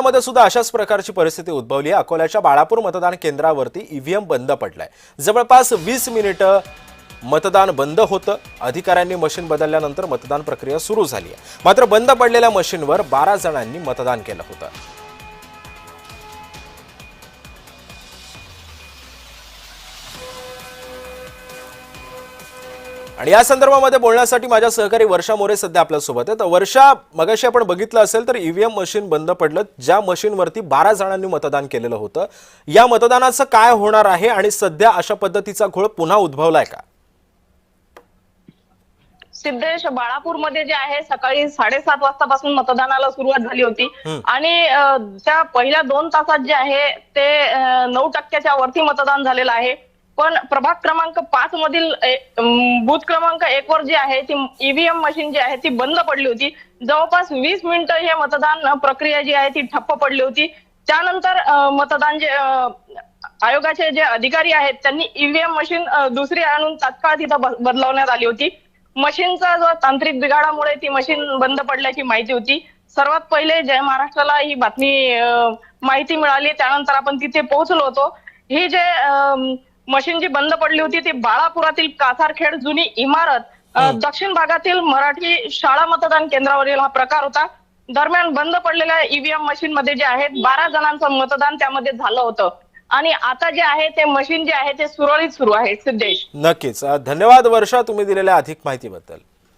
मध्ये सुद्धा अशाच प्रकारची परिस्थिती उद्भवली आहे। अकोल्याच्या बाळापूर मतदान केंद्रावरती ईव्हीएम बंद पडलाय। जवळपास 20 मिनिटं मतदान बंद होतं। अधिकाऱ्यांनी मशीन बदलल्यानंतर मतदान प्रक्रिया सुरू झाली आहे। मात्र बंद पडलेल्या मशीनवर 12 जणांनी मतदान केलं होतं। आणि या संदर्भामध्ये बोलण्यासाठी माझ्या सहकारी वर्षा मोरे सध्या आपल्या सोबत आहेत। वर्षा, मगाशी आपण बघितलं असेल तर ईव्हीएम मशीन बंद पडलं, ज्या मशीनवरती 12 जणांनी मतदान केलेलं होतं। या मतदानाचं काय होणार आहे आणि सध्या अशा पद्धतीचा घोळ पुन्हा उद्भवलाय का? सिद्धेश, बाळापूरमध्ये जे आहे सकाळी 7:30 वाजतापासून मतदानाला सुरुवात झाली होती आणि त्या पहिल्या 2 तासात जे आहे ते 9% वरती मतदान झालेलं आहे। पण प्रभाग क्रमांक 5 मधील बूथ क्रमांक 1 वर जी आहे ती ईव्हीएम मशीन जी आहे ती बंद पडली होती। जवळपास 20 मिनिटं हे मतदान प्रक्रिया जी आहे ती ठप्प पडली होती। त्यानंतर मतदान जे आयोगाचे जे अधिकारी आहेत त्यांनी ईव्हीएम मशीन दुसरी आणून तात्काळ तिथं बदलवण्यात आली होती। मशीनचा जो तांत्रिक बिघाडामुळे ती मशीन बंद पडल्याची माहिती होती। सर्वात पहिले जय महाराष्ट्राला ही बातमी माहिती मिळाली, त्यानंतर आपण तिथे पोहोचलो होतो। ही जे मशीन जी बंद पडली होती ती बाळापुरातील कासारखेड जुनी इमारत दक्षिण भागातील मराठी शाळा मतदान केंद्रावरील हा प्रकार होता। दरम्यान बंद पडलेल्या ईव्हीएम मशीन मध्ये जे आहे 12 जणांचं मतदान त्यामध्ये झालं होतं आणि आता जे आहे ते मशीन जे आहे ते सुरळीत सुरू आहे। सिद्धेश, नक्कीच धन्यवाद वर्षा, तुम्ही दिलेल्या अधिक माहितीबद्दल।